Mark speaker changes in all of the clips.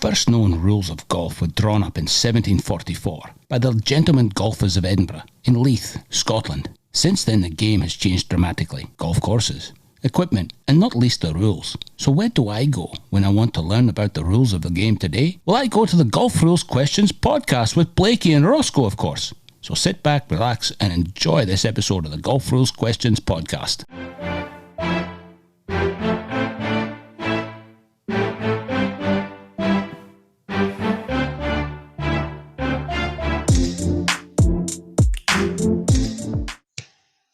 Speaker 1: first known rules of golf were drawn up in 1744 by the Gentlemen Golfers of Edinburgh in Leith, Scotland. Since then the game has changed dramatically. Golf courses, equipment, and not least the rules. So where do I go when I want to learn about the rules of the game today? Well, I go to the Golf Rules Questions podcast with Blakey and Roscoe, of course. So sit back, relax, and enjoy this episode of the Golf Rules Questions podcast.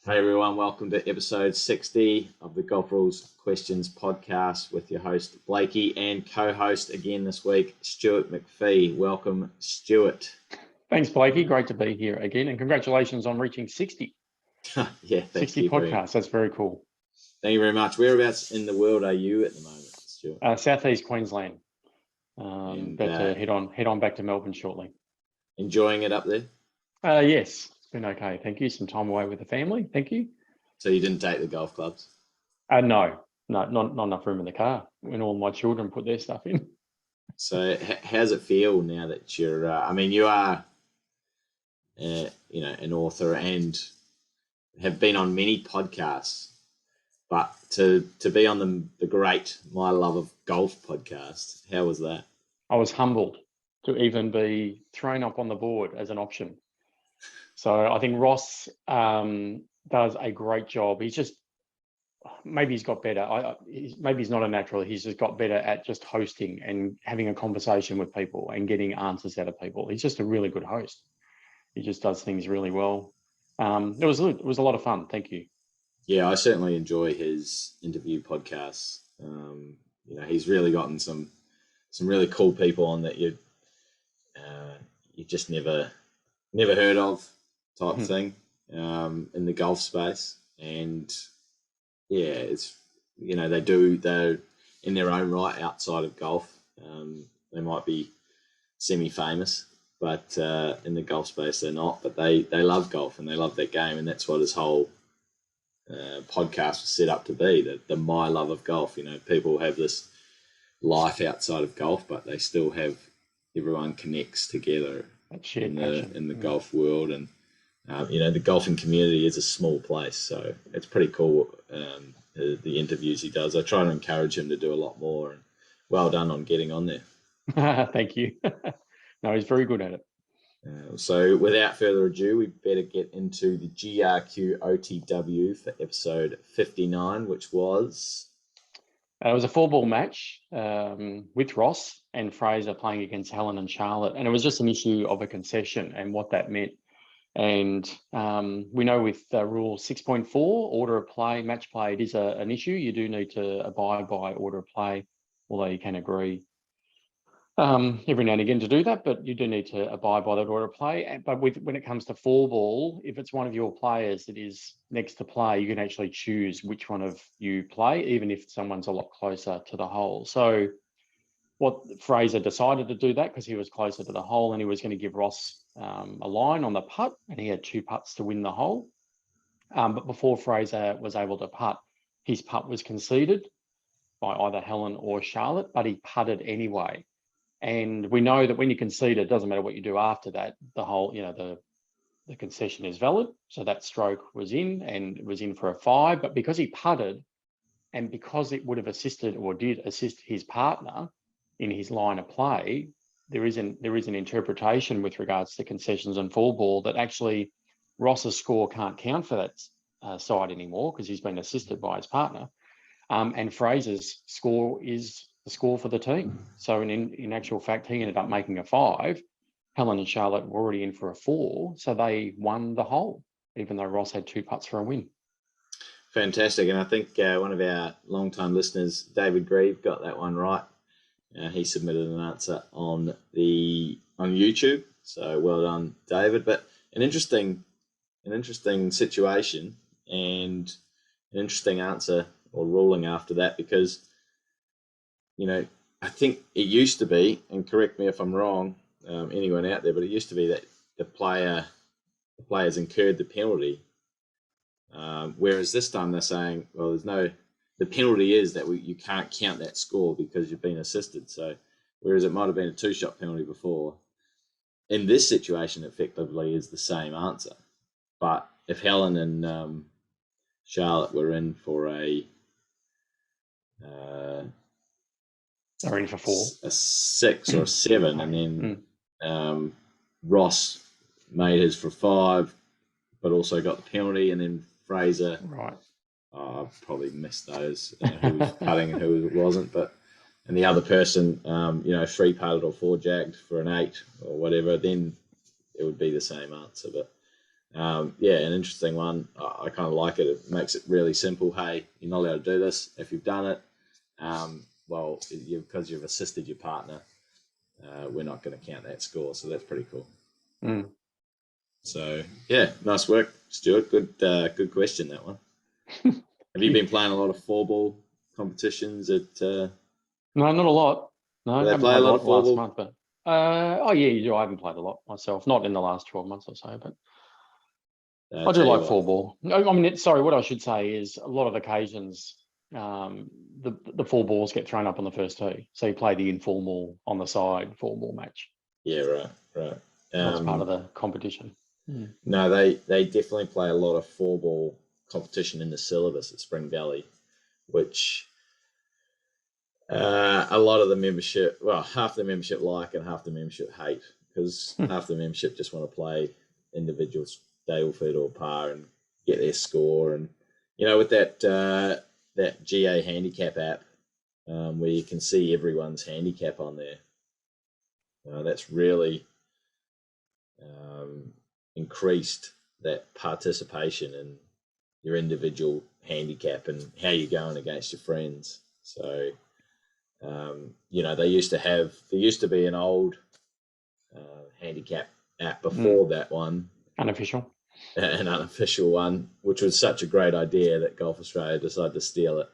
Speaker 2: Hey everyone, welcome to episode 60 of the Golf Rules Questions podcast with your host Blakey and co-host again this week, Stuart McPhee. Welcome, Stuart.
Speaker 3: Thanks, Blakey. Great to be here again, and congratulations on reaching 60.
Speaker 2: Yeah,
Speaker 3: 60 podcasts. That's very cool.
Speaker 2: Thank you very much. Whereabouts in the world are you at the moment, Stuart?
Speaker 3: Southeast Queensland. To head on back to Melbourne shortly.
Speaker 2: Enjoying it up there?
Speaker 3: Yes. Been okay, thank you. Some time away with the family, thank you.
Speaker 2: So you didn't take the golf clubs?
Speaker 3: No, not enough room in the car when all my children put their stuff in.
Speaker 2: So how's it feel now that you're, you are, an author and have been on many podcasts, but to be on the great My Love of Golf podcast, how was that?
Speaker 3: I was humbled to even be thrown up on the board as an option. So I think Ross does a great job. Maybe he's got better. Maybe he's not a natural. He's just got better at just hosting and having a conversation with people and getting answers out of people. He's just a really good host. He just does things really well. It was a lot of fun. Thank you. Yeah,
Speaker 2: I certainly enjoy his interview podcasts. He's really gotten some really cool people on that you just never heard of. Type thing in the golf space, and they're in their own right outside of golf. They might be semi-famous, but in the golf space they're not. But they love golf and they love their game, and that's what his whole podcast was set up to be. The My Love of Golf. People have this life outside of golf, but they still have everyone connects together in the golf world. And the golfing community is a small place, so it's pretty cool, the interviews he does. I try to encourage him to do a lot more, and well done on getting on there.
Speaker 3: Thank you. No, he's very good at it.
Speaker 2: So without further ado, we better get into the GRQ OTW for episode 59, which was...
Speaker 3: It was a 4-ball match with Ross and Fraser playing against Helen and Charlotte, and it was just an issue of a concession and what that meant. And we know with Rule 6.4, order of play, match play, it is an issue. You do need to abide by order of play, although you can agree every now and again to do that, but you do need to abide by that order of play. But when it comes to 4-ball, if it's one of your players that is next to play, you can actually choose which one of you play, even if someone's a lot closer to the hole. So what Fraser decided to do that because he was closer to the hole and he was going to give Ross a line on the putt, and he had 2 putts to win the hole. But before Fraser was able to putt, his putt was conceded by either Helen or Charlotte, but he putted anyway. And we know that when you concede, it doesn't matter what you do after that, the whole, the concession is valid. So that stroke was in, and it was in for a 5. But because he putted, and because it would have assisted or did assist his partner in his line of play, there is an interpretation with regards to concessions and 4-ball that actually Ross's score can't count for that side anymore because he's been assisted by his partner. And Fraser's score is the score for the team. So in actual fact, he ended up making a 5. Helen and Charlotte were already in for a 4, so they won the hole, even though Ross had 2 putts for a win.
Speaker 2: Fantastic. And I think one of our long-time listeners, David Grieve, got that one right. He submitted an answer on YouTube, so well done, David. But an interesting situation and an interesting answer or ruling after that, because I think it used to be, and correct me if I'm wrong, anyone out there, but it used to be that the players incurred the penalty, whereas this time they're saying, well, the penalty is that you can't count that score because you've been assisted. So whereas it might have been a 2-shot penalty before. In this situation, effectively, is the same answer. But if Helen and Charlotte were in for
Speaker 3: they're in for 4,
Speaker 2: a 6 or a 7, and then Ross made his for 5, but also got the penalty, and then Fraser.
Speaker 3: Right.
Speaker 2: I've probably missed those, who was cutting and who wasn't, and the other person, 3-putted or 4-jagged for an 8 or whatever, then it would be the same answer. But an interesting one. I kind of like it. It makes it really simple. Hey, you're not allowed to do this. If you've done it, because you've assisted your partner, we're not going to count that score. So that's pretty cool.
Speaker 3: Mm.
Speaker 2: So nice work, Stuart. Good question, that one. Have you been playing a lot of 4-ball competitions at?
Speaker 3: No, not a lot. No, I haven't
Speaker 2: play
Speaker 3: played
Speaker 2: a lot of
Speaker 3: last
Speaker 2: 4-ball?
Speaker 3: month, but you do. I haven't played a lot myself, not in the last 12 months or so, but I do like 4-ball. I mean, what I should say is a lot of occasions the 4 balls get thrown up on the first tee, so you play the informal on the side 4-ball match.
Speaker 2: Yeah, right.
Speaker 3: That's part of the competition.
Speaker 2: No, they definitely play a lot of 4-ball competition in the syllabus at Spring Valley, which a lot of the membership, half the membership like and half the membership hate, because half the membership just want to play individual Stableford or par and get their score. And, with that GA handicap app, where you can see everyone's handicap on there, that's really increased that participation in your individual handicap and how you're going against your friends. So, there used to be an old handicap app before that one.
Speaker 3: Unofficial.
Speaker 2: An unofficial one, which was such a great idea that Golf Australia decided to steal it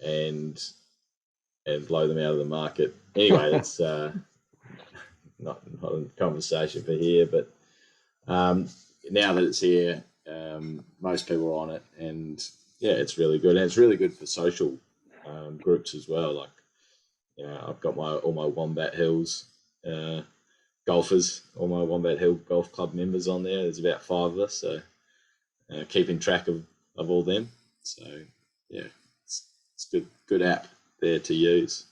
Speaker 2: and blow them out of the market. Anyway, that's not a conversation for here, but now that it's here, most people are on it, and it's really good. And it's really good for social groups as well. Like, I've got all my Wombat Hills golfers, all my Wombat Hill Golf Club members on there. There's about 5 of us, so keeping track of all them. So it's good app there to use.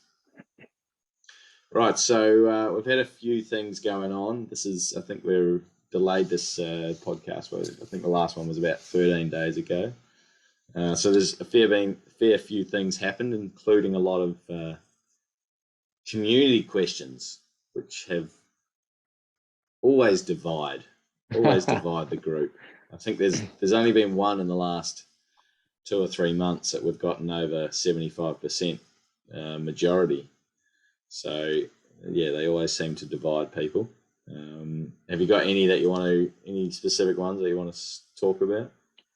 Speaker 2: Right, so we've had a few things going on. I think we're delayed this podcast. I think the last one was about 13 days ago. So there's a fair few things happened, including a lot of community questions, which have always divide the group. I think there's only been one in the last 2 or 3 months that we've gotten over 75% majority. So they always seem to divide people. Have you got any specific ones that you want to talk about?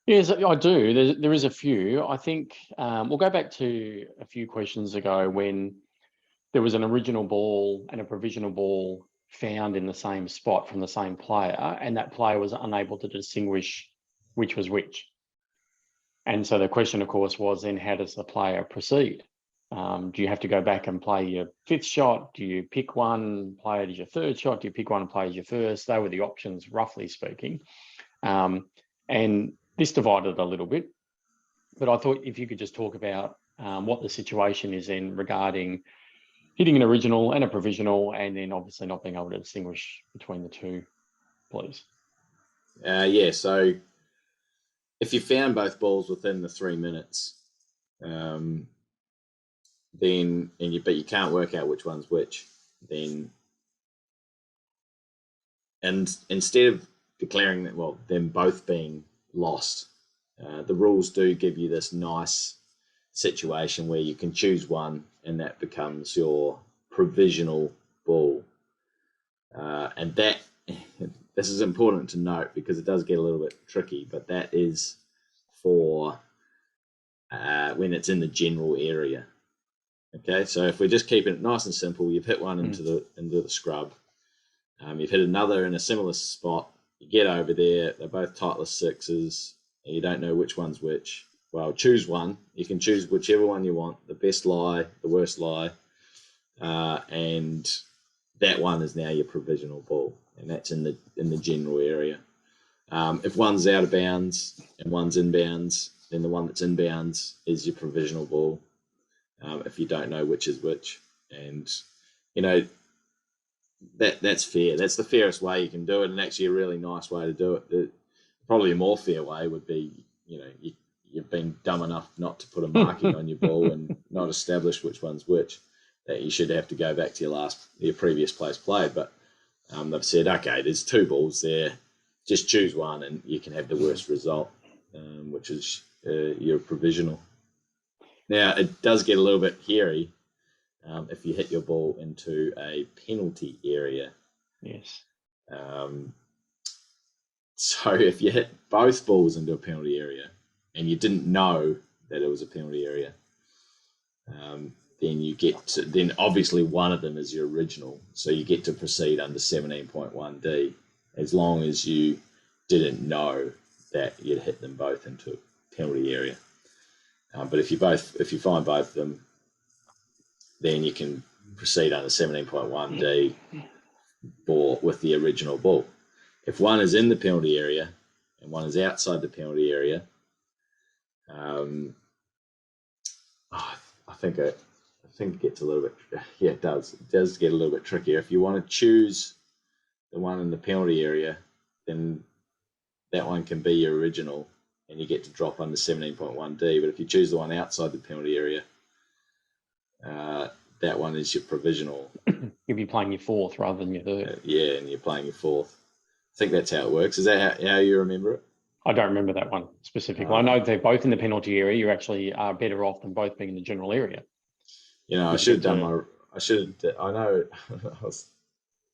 Speaker 3: Yes, I do. There is a few. I think we'll go back to a few questions ago when there was an original ball and a provisional ball found in the same spot from the same player, and that player was unable to distinguish which was which. And so the question, of course, was then how does the player proceed? Do you have to go back and play your 5th shot? Do you pick one, play it as your 3rd shot? Do you pick one and play as your 1st? They were the options, roughly speaking. And this divided a little bit. But I thought if you could just talk about what the situation is in regarding hitting an original and a provisional, and then obviously not being able to distinguish between the two, please.
Speaker 2: So if you found both balls within the 3 minutes, but you can't work out which one's which, and instead of declaring that, them both being lost, the rules do give you this nice situation where you can choose one and that becomes your provisional ball. And that this is important to note because it does get a little bit tricky, but that is for when it's in the general area. Okay, so if we're just keeping it nice and simple, you've hit one into the scrub, you've hit another in a similar spot, you get over there, they're both Titleist 6s, and you don't know which one's which. Well, choose one. You can choose whichever one you want, the best lie, the worst lie. and that one is now your provisional ball, and that's in the general area. If one's out of bounds and one's inbounds, then the one that's inbounds is your provisional ball. If you don't know which is which, and that's fair. That's the fairest way you can do it, and actually a really nice way to do it. Probably a more fair way would be, you've been dumb enough not to put a marking on your ball and not establish which one's which, that you should have to go back to your previous place played. But they've said, okay, there's 2 balls there, just choose one and you can have the worst result, which is your provisional. Now, it does get a little bit hairy if you hit your ball into a penalty area.
Speaker 3: Yes.
Speaker 2: So if you hit both balls into a penalty area and you didn't know that it was a penalty area, then obviously one of them is your original. So you get to proceed under 17.1D as long as you didn't know that you'd hit them both into a penalty area. But if you find both of them, then you can proceed under 17.1D ball with the original ball. If one is in the penalty area and one is outside the penalty area, I think it gets a little bit. Yeah, it does. It does get a little bit trickier. If you want to choose the one in the penalty area, then that one can be your original, and you get to drop under 17.1D. But if you choose the one outside the penalty area, that one is your provisional.
Speaker 3: You'll be playing your 4th rather than your 3rd.
Speaker 2: Yeah, and you're playing your 4th. I think that's how it works. Is that how you remember it?
Speaker 3: I don't remember that one specifically. I know they're both in the penalty area. You actually are better off than both being in the general area.
Speaker 2: I should have done I know I was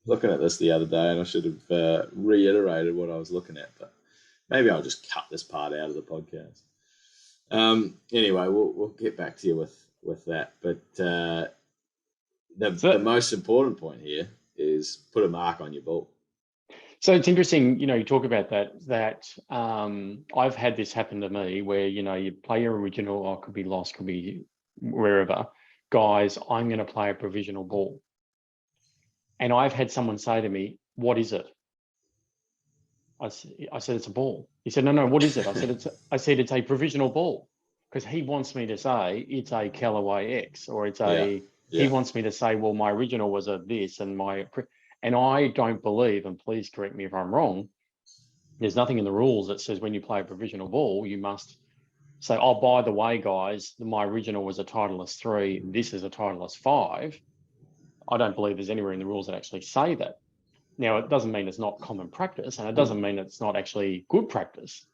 Speaker 2: looking at this the other day and I should have reiterated what I was looking at, but maybe I'll just cut this part out of the podcast. Anyway, we'll get back to you with that. But the most important point here is put a mark on your ball.
Speaker 3: So it's interesting, you talk about that I've had this happen to me where, you play your original, or it could be lost, could be wherever. Guys, I'm going to play a provisional ball. And I've had someone say to me, what is it? I said, it's a ball. He said, no, what is it? I said, it's a provisional ball. Because he wants me to say it's a Callaway X, or it's he wants me to say, well, my original was a this and I don't believe, and please correct me if I'm wrong, there's nothing in the rules that says when you play a provisional ball, you must say, oh, by the way, guys, my original was a Titleist 3, this is a Titleist 5. I don't believe there's anywhere in the rules that actually say that. Now, it doesn't mean it's not common practice, and it doesn't mean it's not actually good practice,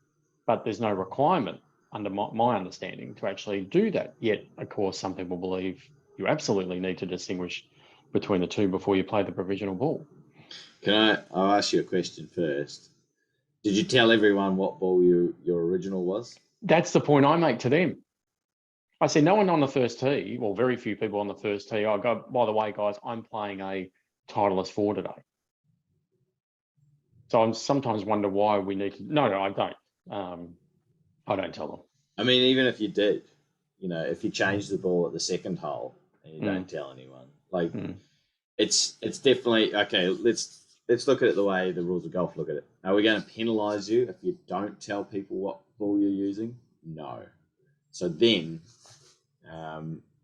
Speaker 3: but there's no requirement under my understanding to actually do that. Yet, of course, some people believe you absolutely need to distinguish between the two before you play the provisional ball.
Speaker 2: I'll ask you a question first. Did you tell everyone what ball your original was?
Speaker 3: That's the point I make to them. I say, no one on the first tee, well, very few people on the first tee, I go, by the way, guys, I'm playing a Titleist 4 today. So I sometimes wonder why we need to. No, I don't. I don't tell them.
Speaker 2: I mean, even if you did, if you change the ball at the second hole and you don't tell anyone, it's definitely okay. Let's look at it the way the rules of golf look at it. Are we going to penalise you if you don't tell people what ball you're using? No. So then,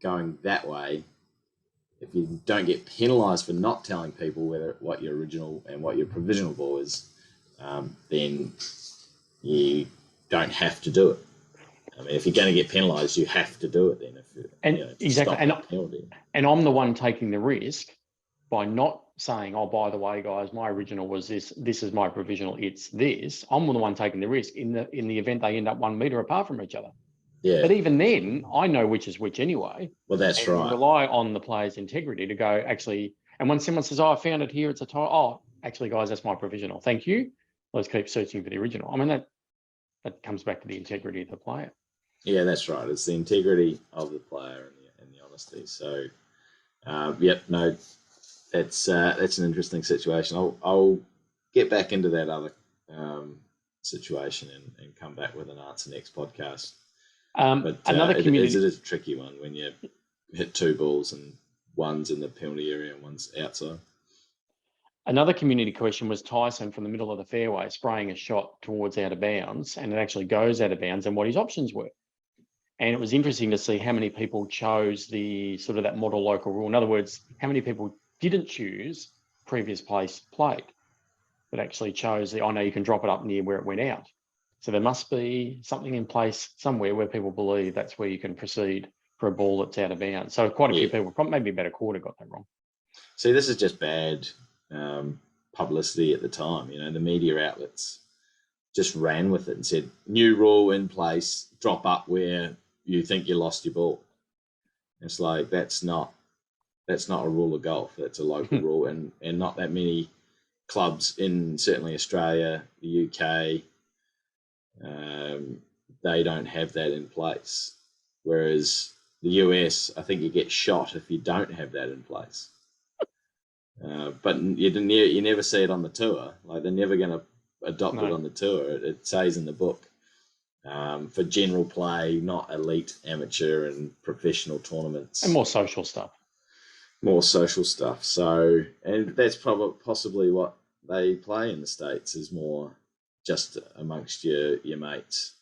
Speaker 2: going that way, if you don't get penalised for not telling people what your original and what your provisional ball is, then you don't have to do it. I mean, if you're going to get penalised, you have to do it then.
Speaker 3: Exactly. And I'm the one taking the risk by not saying, oh, by the way, guys, my original was this. This is my provisional. It's this. I'm the one taking the risk in the event they end up 1 metre apart from each other.
Speaker 2: Yeah.
Speaker 3: But even then, I know which is which anyway.
Speaker 2: Well, that's right.
Speaker 3: Rely on the player's integrity to go, actually, and when someone says, oh, I found it here, it's a tie. Oh, actually, guys, that's my provisional. Thank you. Let's keep searching for the original. I mean, that comes back to the integrity of the player.
Speaker 2: Yeah, that's right. It's the integrity of the player and the honesty. So, that's an interesting situation. I'll get back into that other situation and come back with an answer next podcast. But
Speaker 3: another community,
Speaker 2: it is a tricky one when you hit 2 balls and one's in the penalty area and one's outside.
Speaker 3: Another community question was Tyson from the middle of the fairway spraying a shot towards out of bounds, and it actually goes out of bounds, and what his options were. And it was interesting to see how many people chose the sort of that model local rule. In other words, how many people didn't choose previous place played, but actually chose the, I know you can drop it up near where it went out. So there must be something in place somewhere where people believe that's where you can proceed for a ball that's out of bounds. So quite a few people, maybe about a quarter, got that wrong.
Speaker 2: See, this is just bad publicity at the time. You know, the media outlets just ran with it and said, new rule in place, drop up where you think you lost your ball. It's like, that's not a rule of golf. That's a local rule, and not that many clubs in certainly Australia, the UK, they don't have that in place. Whereas the US, I think you get shot if you don't have that in place. But you never see it on the tour. Like, they're never going to adopt it on the tour. It says in the book, for general play, not elite, amateur, and professional tournaments,
Speaker 3: and more social stuff.
Speaker 2: So, and that's possibly what they play in the States, is more just amongst your mates.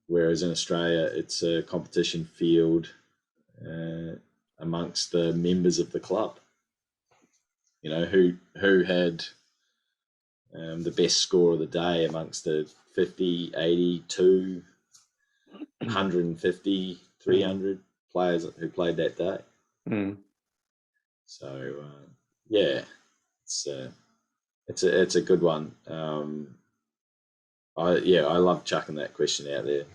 Speaker 2: Whereas in Australia, it's a competition field amongst the members of the club. You know, who had the best score of the day amongst the 50, 80, 2, 150, 300 players who played that day. So, it's a good one. I love chucking that question out there.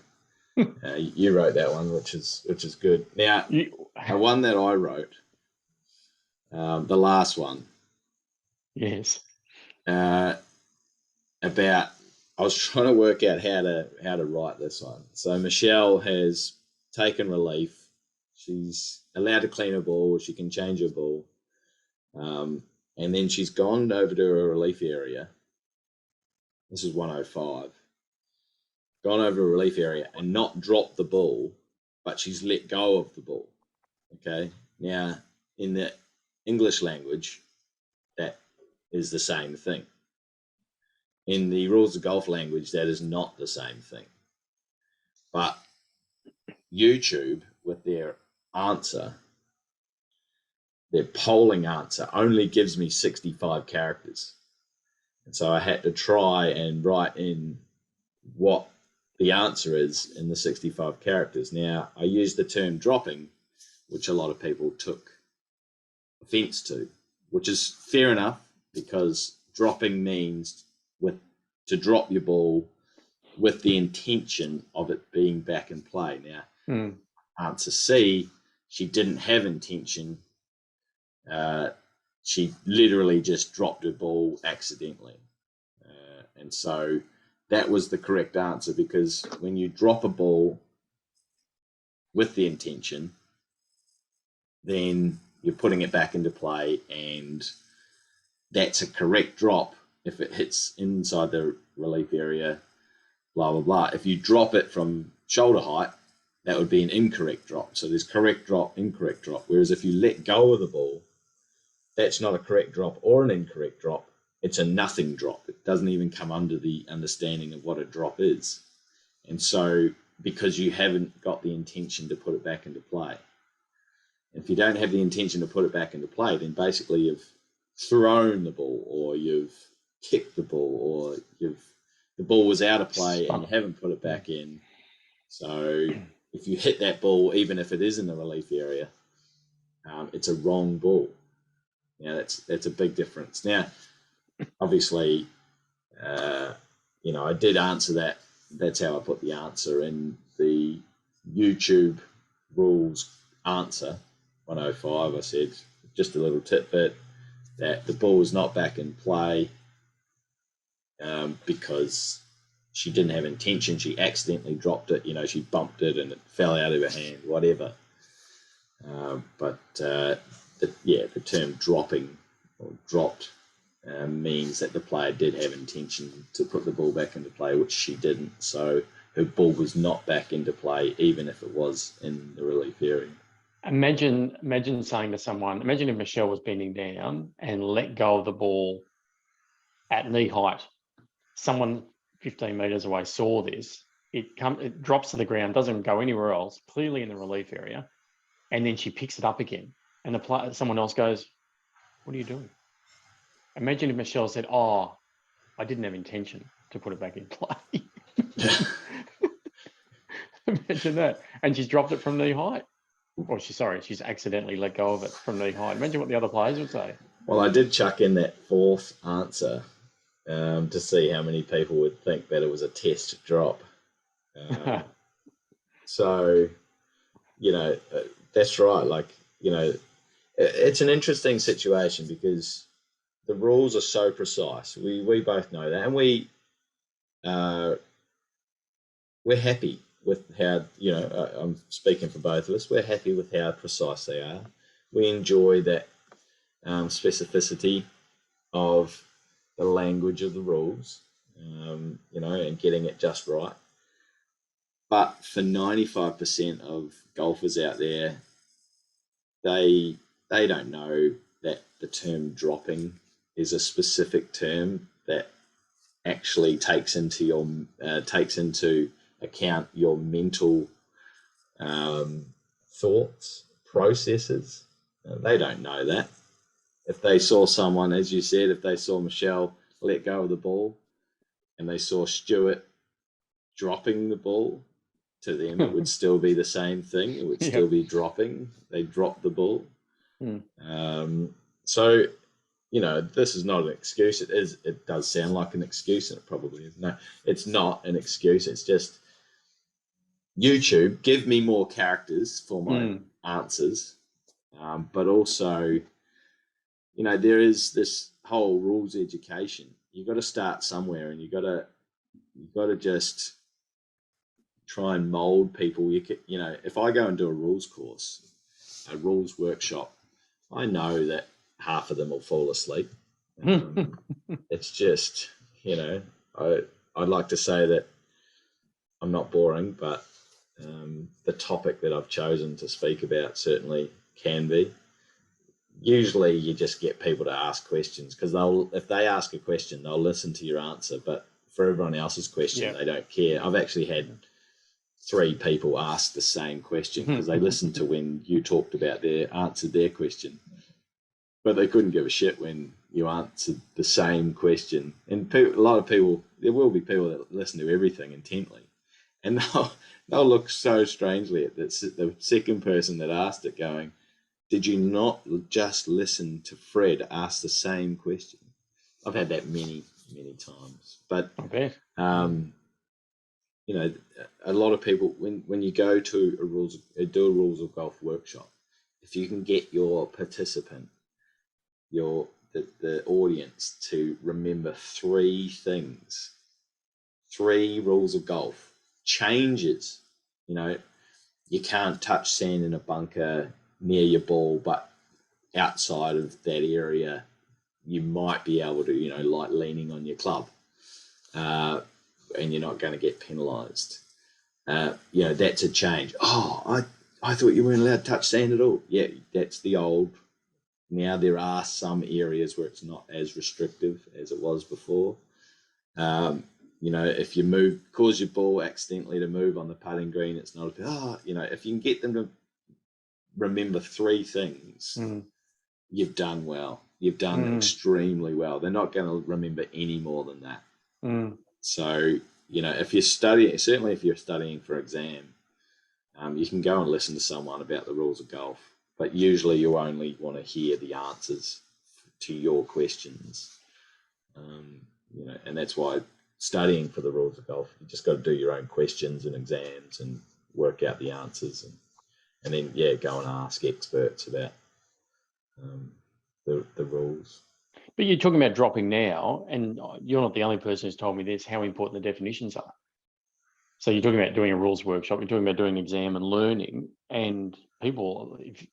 Speaker 2: You wrote that one, which is good. Now, the one that I wrote, the last one.
Speaker 3: Yes.
Speaker 2: About, I was trying to work out how to write this one. So Michelle has taken relief. She's allowed to clean her ball. She can change her ball. And then she's gone over to a relief area. This is 105. Gone over a relief area and not dropped the ball, but she's let go of the ball. Okay. Now, in the English language, that is the same thing. In the rules of golf language, that is not the same thing. But YouTube, with their answer, their polling answer, only gives me 65 characters. And so I had to try and write in what the answer is in the 65 characters. Now, I used the term dropping, which a lot of people took offense to, which is fair enough, because dropping means to drop your ball with the intention of it being back in play. Now, answer C, she didn't have intention. She literally just dropped her ball accidentally. And so that was the correct answer, because when you drop a ball with the intention, then you're putting it back into play, and that's a correct drop if it hits inside the relief area, blah, blah, blah. If you drop it from shoulder height, that would be an incorrect drop. So there's correct drop, incorrect drop. Whereas if you let go of the ball, that's not a correct drop or an incorrect drop. It's a nothing drop. It doesn't even come under the understanding of what a drop is. And so, because you haven't got the intention to put it back into play, if you don't have the intention to put it back into play, then basically you've thrown the ball, or you've kicked the ball, or the ball was out of play and you haven't put it back in. So if you hit that ball, even if it is in the relief area, it's a wrong ball. Now, that's a big difference. Now, obviously, I did answer that. That's how I put the answer in the YouTube rules answer 105. I said just a little tidbit that the ball was not back in play because she didn't have intention. She accidentally dropped it. She bumped it and it fell out of her hand, whatever. But the term dropping or dropped means that the player did have intention to put the ball back into play, which she didn't. So her ball was not back into play, even if it was in the relief area.
Speaker 3: Imagine saying to someone, imagine if Michelle was bending down and let go of the ball at knee height. Someone 15 metres away saw this. It drops to the ground, doesn't go anywhere else, clearly in the relief area, and then she picks it up again. And someone else goes, "What are you doing?" Imagine if Michelle said, "Oh, I didn't have intention to put it back in play." Imagine that. And she's dropped it from knee height. Or she's accidentally let go of it from knee height. Imagine what the other players would say.
Speaker 2: Well, I did chuck in that fourth answer to see how many people would think that it was a test drop. So, that's right. Like, it's an interesting situation because the rules are so precise. We both know that, and we're happy with how, I'm speaking for both of us, we're happy with how precise they are. We enjoy that specificity of the language of the rules, and getting it just right. But for 95% of golfers out there, they don't know that the term dropping is a specific term that actually takes into account your mental thoughts, processes. They don't know that. If they saw someone, as you said, if they saw Michelle let go of the ball and they saw Stuart dropping the ball, to them it would still be the same thing. It would still be dropping. They dropped the ball. So, this is not an excuse. It does sound like an excuse, and it probably is. No, it's not an excuse. It's just YouTube, give me more characters for my answers. But also, there is this whole rules education. You've got to start somewhere, and you've got to just try and mold people. If I go and do a rules course, a rules workshop, I know that half of them will fall asleep. It's just, I'd like to say that I'm not boring, but the topic that I've chosen to speak about certainly can be. Usually you just get people to ask questions because if they ask a question, they'll listen to your answer, but for everyone else's question, they don't care. I've actually had 3 people ask the same question because they listened to when you talked about answered their question, but they couldn't give a shit when you answered the same question. And a lot of people, there will be people that listen to everything intently, and they'll look so strangely at the second person that asked it going, did you not just listen to Fred ask the same question? I've had that many, many times. But, a lot of people, when you go to do a rules of golf workshop, if you can get your participant, the audience to remember 3 things, 3 rules of golf, changes, you can't touch sand in a bunker near your ball, but outside of that area, you might be able to, like leaning on your club, and you're not going to get penalised. That's a change. Oh, I thought you weren't allowed to touch sand at all. Yeah, that's the old. Now there are some areas where it's not as restrictive as it was before. If you cause your ball accidentally to move on the putting green, it's not if you can get them to remember 3 things, you've done well. You've done extremely well. They're not going to remember any more than that. So, if you're studying, certainly if you're studying for exam, you can go and listen to someone about the rules of golf, but usually you only want to hear the answers to your questions. And that's why studying for the rules of golf, you just got to do your own questions and exams and work out the answers and then, go and ask experts about the rules.
Speaker 3: But you're talking about dropping now, and you're not the only person who's told me this, how important the definitions are. So you're talking about doing a rules workshop, you're talking about doing an exam and learning, and if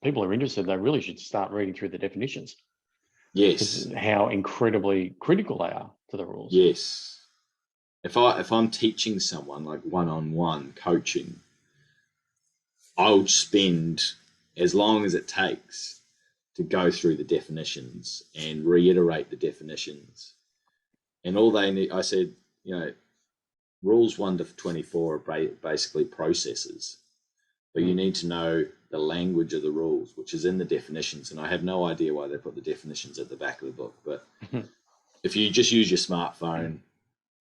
Speaker 3: people are interested, they really should start reading through the definitions.
Speaker 2: Yes.
Speaker 3: How incredibly critical they are to the rules.
Speaker 2: Yes. If I'm teaching someone like one-on-one coaching, I'll spend as long as it takes to go through the definitions and reiterate the definitions. And all they need, I said, rules 1 to 24 are basically processes, but you need to know the language of the rules, which is in the definitions. And I have no idea why they put the definitions at the back of the book, but if you just use your smartphone,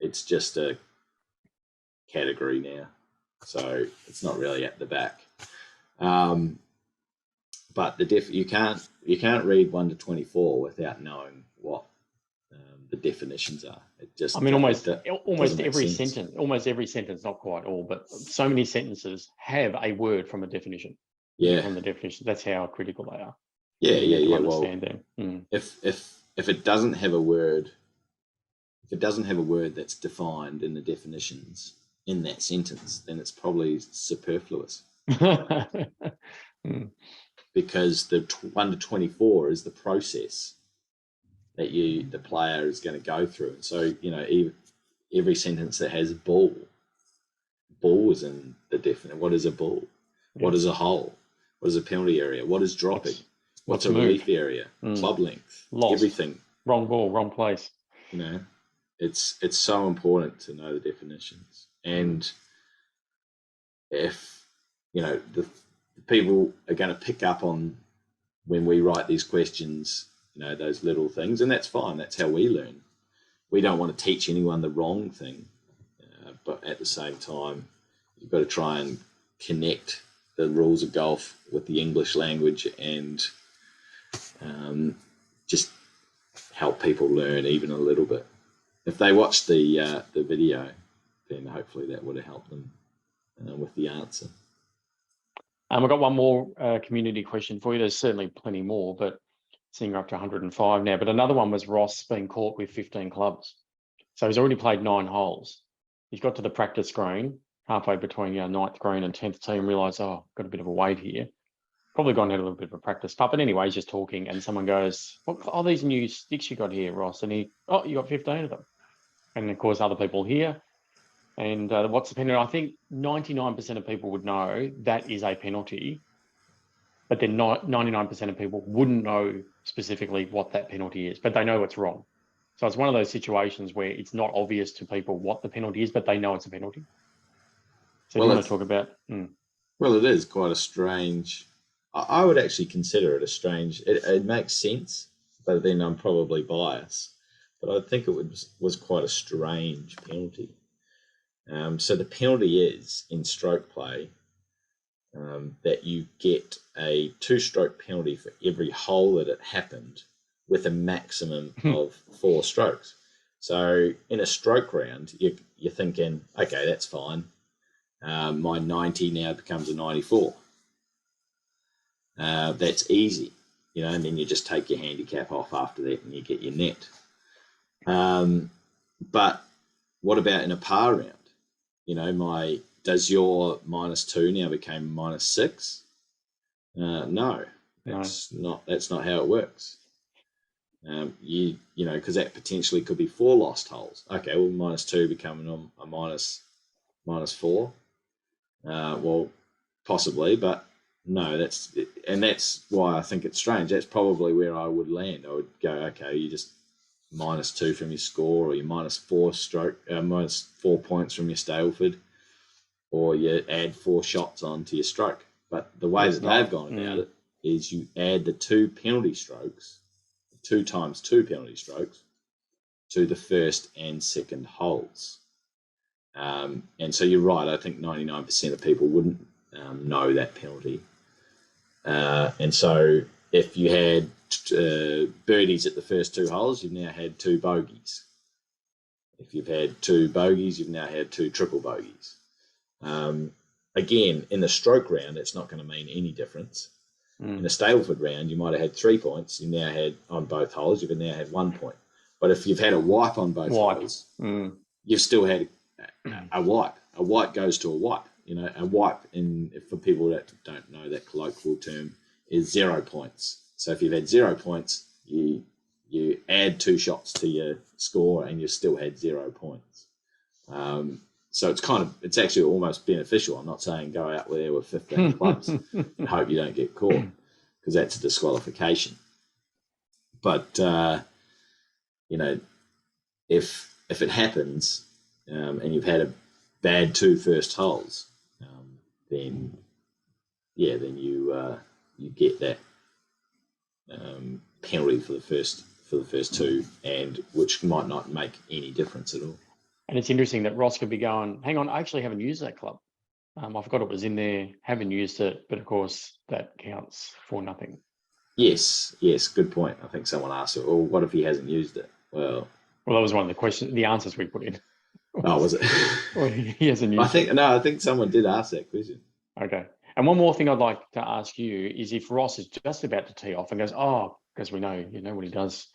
Speaker 2: it's just a category now, so it's not really at the back. But you can't read 1 to 24 without knowing what the definitions are. It just,
Speaker 3: almost every sentence, not quite all, but so many sentences have a word from a definition.
Speaker 2: Yeah,
Speaker 3: from the definition. That's how critical they are.
Speaker 2: Yeah.
Speaker 3: Understand them.
Speaker 2: If it doesn't have a word, that's defined in the definitions in that sentence, then it's probably superfluous. Because the 1 to 24 is the process that the player is going to go through. And so, every sentence that has ball is in the definition. What is a ball? Yeah. What is a hole? What is a penalty area? What is dropping? What's a relief area? Club length?
Speaker 3: Lost.
Speaker 2: Everything.
Speaker 3: Wrong ball, wrong place.
Speaker 2: It's so important to know the definitions. And if, the people are going to pick up on when we write these questions, those little things, and that's fine. That's how we learn. We don't want to teach anyone the wrong thing, but at the same time, you've got to try and connect the rules of golf with the English language and just help people learn even a little bit. If they watch the video, then hopefully that would have helped them with the answer.
Speaker 3: I've got one more community question for you. There's certainly plenty more, but seeing we're up to 105 now. But another one was Ross being caught with 15 clubs. So he's already played 9 holes. He's got to the practice green, halfway between 9th green and 10th tee, and realised, got a bit of a wait here. Probably gone had a little bit of a practice putt. But anyway, he's just talking, and someone goes, what are these new sticks you got here, Ross? And you got 15 of them. And of course, other people here. And what's the penalty? I think 99% of people would know that is a penalty, but then 99% of people wouldn't know specifically what that penalty is, but they know it's wrong. So it's one of those situations where it's not obvious to people what the penalty is, but they know it's a penalty. So you want to talk about?
Speaker 2: Well, it is quite a strange. I would actually consider it a strange. It makes sense, but then I'm probably biased. But I think it was quite a strange penalty. So the penalty is in stroke play that you get a 2-stroke penalty for every hole that it happened, with a maximum of 4 strokes. So in a stroke round, you're thinking, okay, that's fine. My 90 now becomes a 94. That's easy, and then you just take your handicap off after that and you get your net. But what about in a par round? Does your -2 now become -6? No, that's not how it works. Because that potentially could be 4 lost holes. Okay, well, -2 becoming a -4. Well, possibly, but no, that's why I think it's strange. That's probably where I would land. I would go, okay, you just -2 from your score, or you -4 points from your Staleford, or you add 4 shots onto your stroke. But the way they've gone about it is you add the 2 penalty strokes, 2 times 2 penalty strokes, to the first and second holes. And so you're right. I think 99% of people wouldn't know that penalty. And so if you had birdies at the first 2 holes, you've now had 2 bogeys. If you've had 2 bogeys, you've now had 2 triple bogeys. Again, in the stroke round, it's not going to mean any difference. In a Staleford round, you might have had 3 points. You now had on both holes, you've now had 1 point. But if you've had a wipe on both holes, you've still had a wipe. A wipe goes to a wipe. A wipe, for people that don't know that colloquial term, is 0 points. So if you've had 0 points, you add 2 shots to your score and you've still had 0 points. So it's actually almost beneficial. I'm not saying go out there with 15 clubs and hope you don't get caught, because that's a disqualification. But, if it happens and you've had a bad 2 first holes, then you get that penalty for the first 2, and which might not make any difference at all.
Speaker 3: And it's interesting that Ross could be going, hang on, I actually haven't used that club. I forgot it was in there, haven't used it, but of course that counts for nothing.
Speaker 2: Yes, good point. I think someone asked, well, what if he hasn't used it? Well,
Speaker 3: that was one of the questions, the answers we put in.
Speaker 2: Oh, was it?
Speaker 3: Well, he hasn't used it.
Speaker 2: I think someone did ask that question.
Speaker 3: Okay. And one more thing I'd like to ask you is if Ross is just about to tee off and goes, because we know, what he does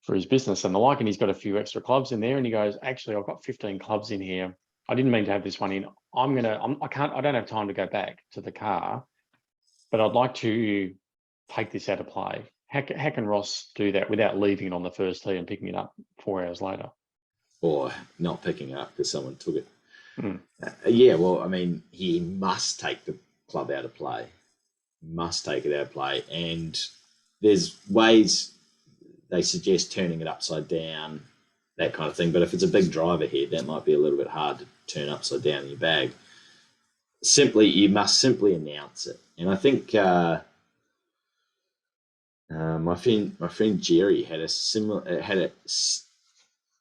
Speaker 3: for his business and the like, and he's got a few extra clubs in there, and he goes, actually, I've got 15 clubs in here. I didn't mean to have this one in. I don't have time to go back to the car, but I'd like to take this out of play. How can Ross do that without leaving it on the first tee and picking it up 4 hours later?
Speaker 2: Or not picking it up because someone took it.
Speaker 3: Mm.
Speaker 2: He must take the club out of play. Must take it out of play. And there's ways they suggest turning it upside down, that kind of thing. But if it's a big driver head, that might be a little bit hard to turn upside down in your bag. You must simply announce it. And I think my friend Jerry had a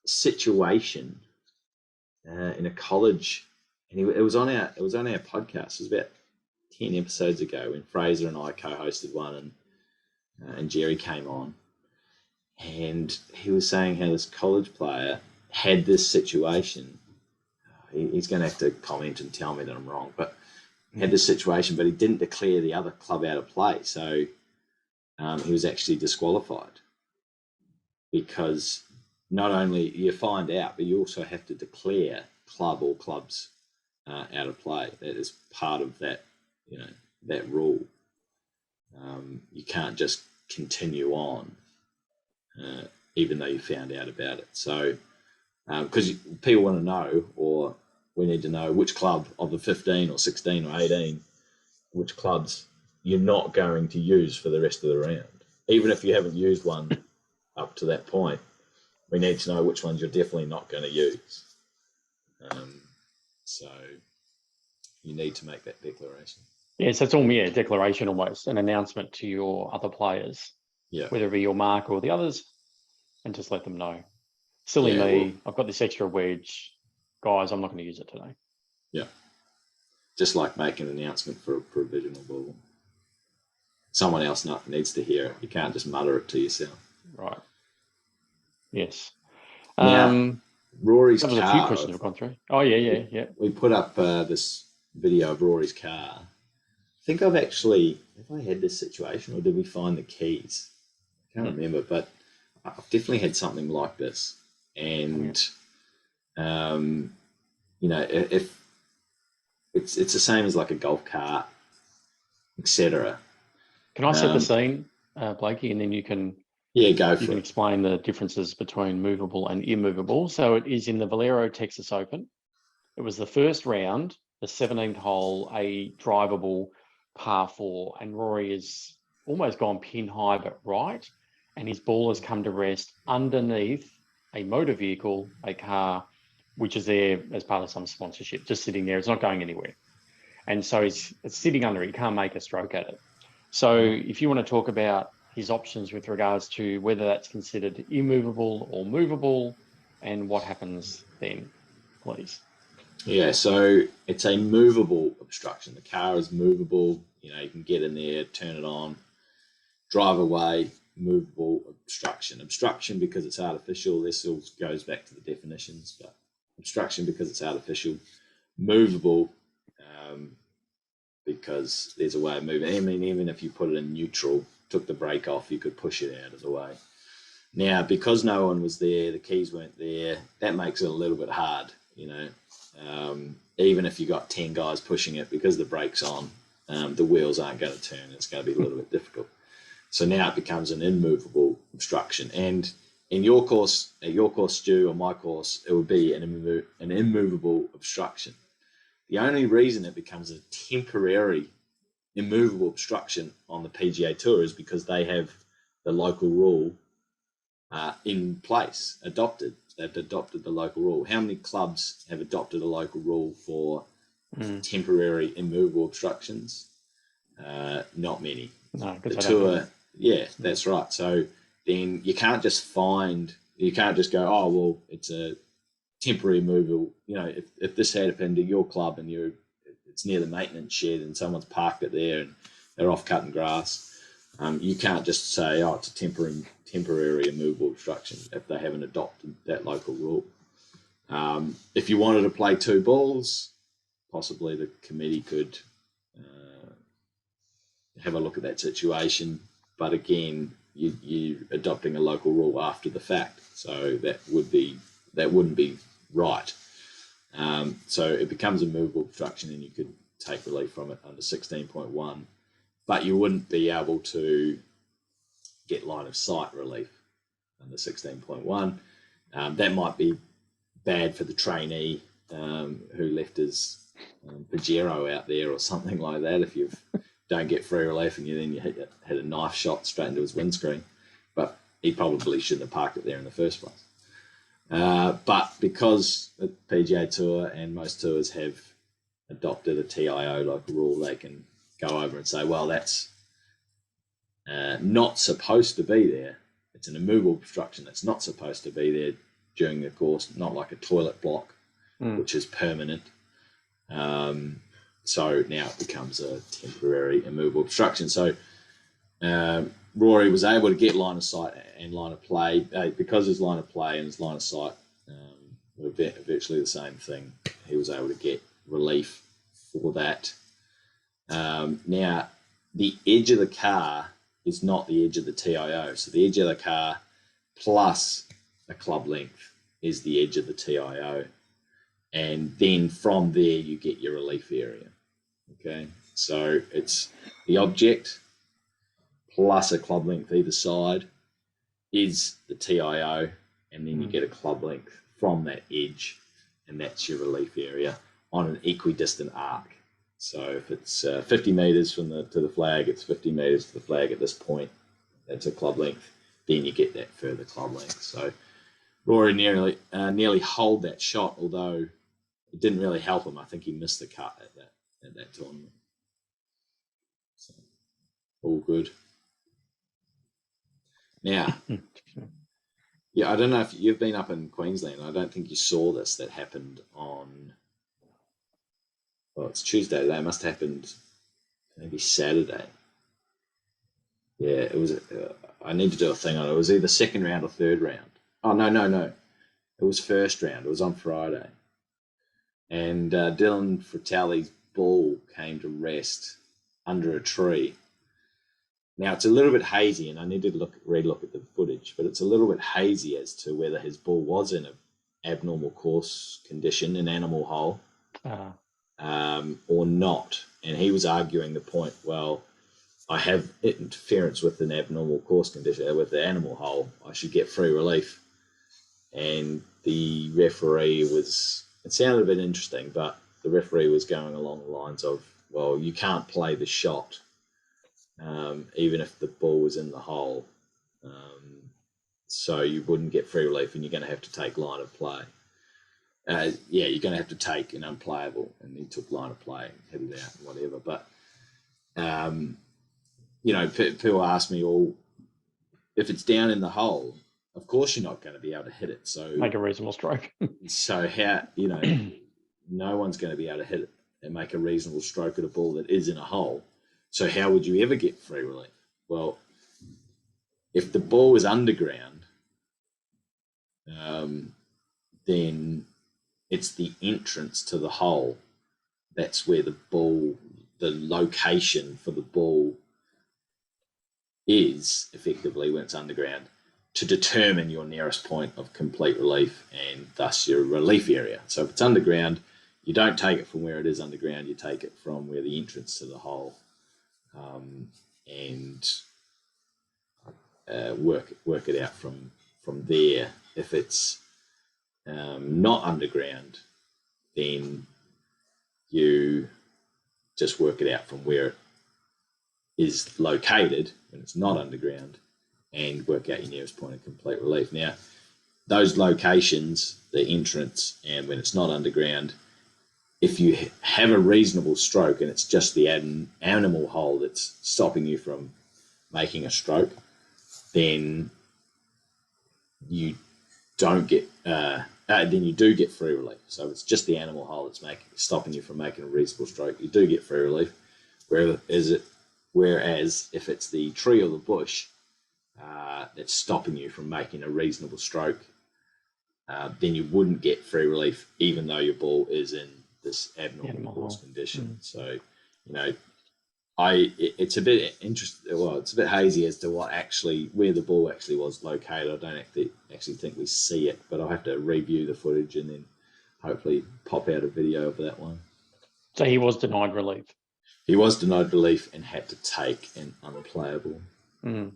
Speaker 2: situation in a college, and it was on our podcast. It was about 10 episodes ago when Fraser and I co-hosted one, and Jerry came on, and he was saying how this college player had this situation. He's going to have to comment and tell me that I'm wrong, but had this situation, but he didn't declare the other club out of play, so he was actually disqualified, because not only you find out, but you also have to declare club or clubs out of play. That is part of that, that rule. You can't just continue on, even though you found out about it. So, because people want to know, or we need to know which club of the 15 or 16 or 18, which clubs you're not going to use for the rest of the round. Even if you haven't used one up to that point, we need to know which ones you're definitely not going to use. So you need to make that declaration.
Speaker 3: Yes, that's all a declaration, almost an announcement to your other players, whether it be your mark or the others, and just let them know. Silly me, I've got this extra wedge. Guys, I'm not going to use it today.
Speaker 2: Yeah. Just like making an announcement for a provisional ball. Someone else needs to hear it. You can't just mutter it to yourself.
Speaker 3: Right. Yes.
Speaker 2: Now, Rory's car.
Speaker 3: There was a few questions have gone through. Oh, yeah.
Speaker 2: We put up this video of Rory's car. I think have I had this situation, or did we find the keys? I can't remember, but I've definitely had something like this. And, if it's the same as like a golf cart, etc.
Speaker 3: Can I set the scene, Blakey, and then you can...
Speaker 2: Yeah, go for it.
Speaker 3: You can explain the differences between movable and immovable. So it is in the Valero Texas Open. It was the first round, the 17th hole, a drivable par 4, and Rory has almost gone pin high but right, and his ball has come to rest underneath a motor vehicle, a car, which is there as part of some sponsorship, just sitting there. It's not going anywhere. And so it's sitting under it. You can't make a stroke at it. So if you want to talk about his options with regards to whether that's considered immovable or movable, and what happens then, please.
Speaker 2: Yeah, so it's a movable obstruction. The car is movable. You can get in there, turn it on, drive away. Movable obstruction. Obstruction because it's artificial. This all goes back to the definitions, but obstruction because it's artificial. Movable because there's a way of moving. Even if you put it in neutral, took the brake off, you could push it out of the way. Now, because no one was there, the keys weren't there, that makes it a little bit hard, even if you got 10 guys pushing it, because the brake's on, the wheels aren't going to turn. It's going to be a little bit difficult. So now it becomes an immovable obstruction. And in your course, at your course, Stu, or my course, it would be an immovable obstruction. The only reason it becomes a temporary immovable obstruction on the PGA Tour is because they have the local rule in place, adopted. They've adopted the local rule. How many clubs have adopted a local rule for temporary immovable obstructions? Not many.
Speaker 3: No,
Speaker 2: the Tour, yeah, that's right. So then you can't just go, oh, well, it's a temporary immovable. You know, if this had happened to your club and it's near the maintenance shed and someone's parked it there and they're off cutting grass, you can't just say, oh, it's a temporary immovable obstruction if they haven't adopted that local rule. If you wanted to play 2 balls, possibly the committee could have a look at that situation. But again, you're adopting a local rule after the fact, so that wouldn't be right. So it becomes a movable obstruction, and you could take relief from it under 16.1, but you wouldn't be able to get line of sight relief under 16.1. That might be bad for the trainee who left his Pajero out there or something like that. If you don't get free relief and you hit a knife shot straight into his windscreen, but he probably shouldn't have parked it there in the first place. But because the PGA Tour and most tours have adopted a TIO local rule, they can go over and say, well, that's not supposed to be there. It's an immovable obstruction that's not supposed to be there during the course, not like a toilet block, which is permanent. So now it becomes a temporary immovable obstruction. So Rory was able to get line of sight and line of play because his line of play and his line of sight were virtually the same thing. He was able to get relief for that. Now, the edge of the car is not the edge of the TIO. So the edge of the car plus a club length is the edge of the TIO. And then from there, you get your relief area. Okay, so it's the object plus a club length either side is the TIO, and then you get a club length from that edge, and that's your relief area on an equidistant arc. So if it's 50 metres to the flag, it's 50 metres to the flag at this point. That's a club length. Then you get that further club length. So Rory nearly holed that shot, although it didn't really help him. I think he missed the cut at that tournament. So, all good. Now, yeah, I don't know if you've been up in Queensland. I don't think you saw this. That happened on, well, it's Tuesday. That must have happened maybe Saturday. Yeah, it was. I need to do a thing on it. It was either second round or third round. Oh, no. It was first round. It was on Friday. And Dylan Fratelli's ball came to rest under a tree. Now, it's a little bit hazy, and I need to relook at the footage, but it's a little bit hazy as to whether his ball was in an abnormal course condition, an animal hole, or not. And he was arguing the point, well, I have interference with an abnormal course condition, with the animal hole. I should get free relief. And the referee it sounded a bit interesting, but the referee was going along the lines of, well, you can't play the shot even if the ball was in the hole. So you wouldn't get free relief, and you're going to have to take line of play. You're going to have to take an unplayable, and he took line of play and hit it out and whatever. But, people ask me, well, if it's down in the hole, of course you're not going to be able to hit it. So
Speaker 3: make a reasonable stroke.
Speaker 2: So how, no one's going to be able to hit it and make a reasonable stroke at a ball that is in a hole. So how would you ever get free relief? Well, if the ball was underground, then it's the entrance to the hole. That's where the location for the ball is, effectively, when it's underground, to determine your nearest point of complete relief and thus your relief area. So if it's underground, you don't take it from where it is underground, you take it from where the entrance to the hole, and work it out from from there, if it's not underground, then you just work it out from where it is located when it's not underground and work out your nearest point of complete relief. Now, those locations, the entrance, and when it's not underground, if you have a reasonable stroke and it's just the animal hole that's stopping you from making a stroke, then you don't get then you do get free relief. So it's just the animal hole that's stopping you from making a reasonable stroke, you do get free relief. Whereas if it's the tree or the bush that's stopping you from making a reasonable stroke, then you wouldn't get free relief, even though your ball is in this abnormal course condition. So, it's a bit interesting. Well, it's a bit hazy as to where the ball actually was located. I don't actually think we see it, but I'll have to review the footage and then hopefully pop out a video of that one.
Speaker 3: So he was denied relief.
Speaker 2: He was denied relief and had to take an unplayable.
Speaker 3: Mm.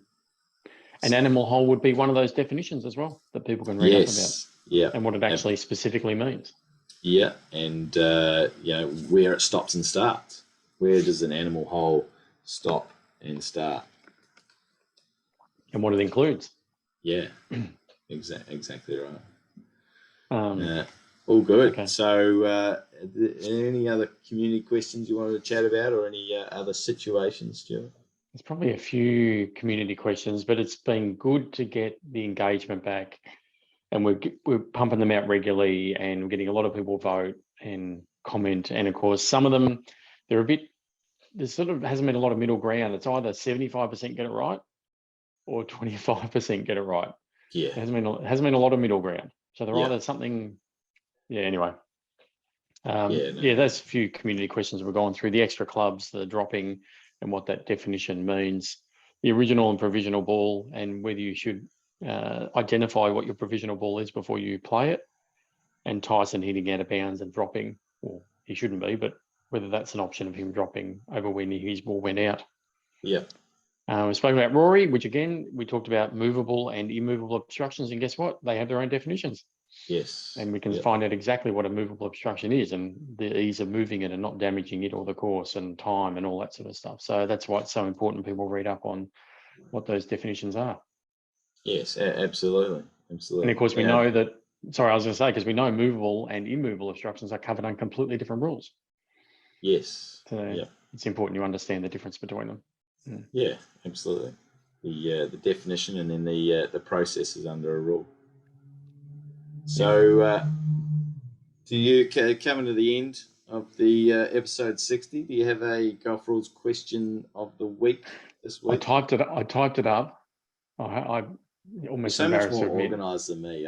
Speaker 3: An animal hole would be one of those definitions as well that people can read up about.
Speaker 2: Yeah,
Speaker 3: and what it actually specifically means.
Speaker 2: Yeah, and where it stops and starts. Where does an animal hole stop and start?
Speaker 3: And what it includes.
Speaker 2: Yeah, exactly right. All good. Okay. So, any other community questions you wanted to chat about, or any other situations, Stuart?
Speaker 3: There's probably a few community questions, but it's been good to get the engagement back. And we're pumping them out regularly, and we're getting a lot of people vote and comment. And of course, some of them, there sort of hasn't been a lot of middle ground. It's either 75% get it right or 25% get it right.
Speaker 2: Yeah.
Speaker 3: It hasn't been a lot of middle ground. So they're either something, anyway. There's a few community questions we're going through. The extra clubs, the dropping, and what that definition means. The original and provisional ball, and whether you should identify what your provisional ball is before you play it, and Tyson hitting out of bounds and dropping. Well, he shouldn't be, but whether that's an option of him dropping over when his ball went out.
Speaker 2: Yeah.
Speaker 3: We spoke about Rory, which again, we talked about movable and immovable obstructions, and guess what? They have their own definitions.
Speaker 2: Yes.
Speaker 3: And we can find out exactly what a movable obstruction is and the ease of moving it and not damaging it or the course and time and all that sort of stuff. So that's why it's so important people read up on what those definitions are.
Speaker 2: Yes, absolutely.
Speaker 3: And of course, we know that, because we know movable and immovable obstructions are covered on completely different rules.
Speaker 2: Yes.
Speaker 3: So it's important you understand the difference between them.
Speaker 2: Yeah, absolutely. The definition and then the process is under a rule. So, do you coming to the end of the episode 60? Do you have a Golf Rules question of the week this week?
Speaker 3: I typed it up. I almost
Speaker 2: so
Speaker 3: embarrassed
Speaker 2: much more
Speaker 3: to admit.
Speaker 2: organised than me.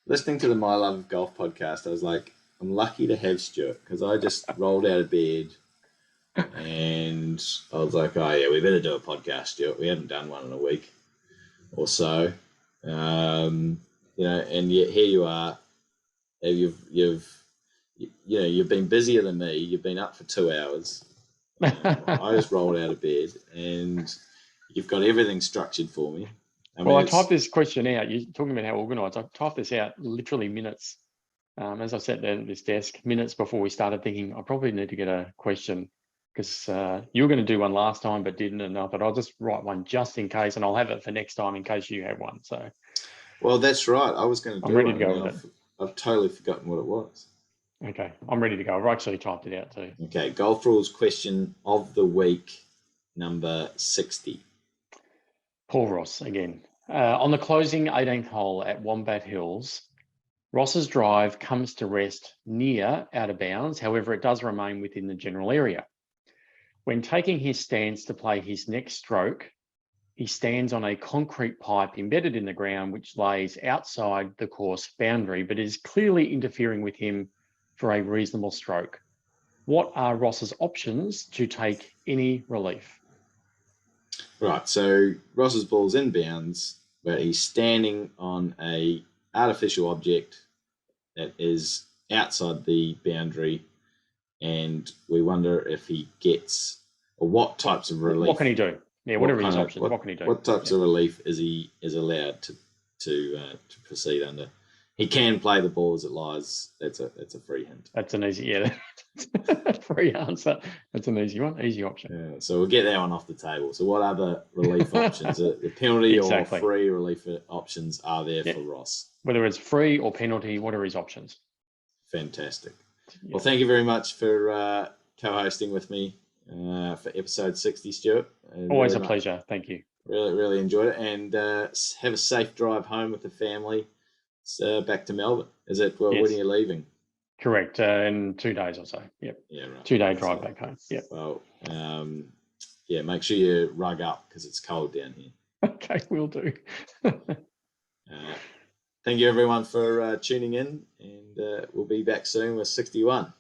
Speaker 2: Listening to the My Love Golf podcast, I was like, I'm lucky to have Stuart, because I just rolled out of bed and I was like, oh yeah, we better do a podcast, Stuart. We haven't done one in a week or so. And yet here you are. You've been busier than me. You've been up for 2 hours. I just rolled out of bed, and you've got everything structured for me.
Speaker 3: I typed this question out. You're talking about how organised. I typed this out literally minutes. As I sat down at this desk, minutes before we started, thinking I probably need to get a question, because you were going to do one last time but didn't, and I thought I'll just write one just in case, and I'll have it for next time in case you have one. So.
Speaker 2: Well, that's right. I was going to do
Speaker 3: I'm ready to go with it.
Speaker 2: I've totally forgotten what it was.
Speaker 3: Okay, I'm ready to go. I've actually typed it out too.
Speaker 2: Okay, Golf Rules question of the week, number 60.
Speaker 3: Paul Ross again. On the closing 18th hole at Wombat Hills, Ross's drive comes to rest near out of bounds. However, it does remain within the general area. When taking his stance to play his next stroke, he stands on a concrete pipe embedded in the ground, which lays outside the course boundary, but is clearly interfering with him for a reasonable stroke. What are Ross's options to take any relief?
Speaker 2: Right, so Ross's ball's in bounds, but he's standing on a artificial object that is outside the boundary, and we wonder if he gets, or what types of relief.
Speaker 3: What can he do? Yeah, what are his options? What can he do?
Speaker 2: What types of relief is allowed to proceed under? He can play the ball as it lies. That's a free hint.
Speaker 3: That's an easy, free answer. That's an easy one, easy option.
Speaker 2: Yeah, so we'll get that one off the table. So what other relief options, the penalty or free relief options are there for Ross?
Speaker 3: Whether it's free or penalty, what are his options?
Speaker 2: Fantastic. Yeah. Well, thank you very much for co-hosting with me for episode 60, Stuart.
Speaker 3: Always a pleasure. Thank you.
Speaker 2: Really, really enjoyed it. And have a safe drive home with the family. Back to Melbourne. Is it? Well, when are you leaving?
Speaker 3: Correct. In 2 days or so. Yep. Yeah, right. 2-day drive back home. Yep.
Speaker 2: Well, make sure you rug up because it's cold down here.
Speaker 3: Okay, will do.
Speaker 2: Thank you, everyone, for tuning in, and we'll be back soon with 61.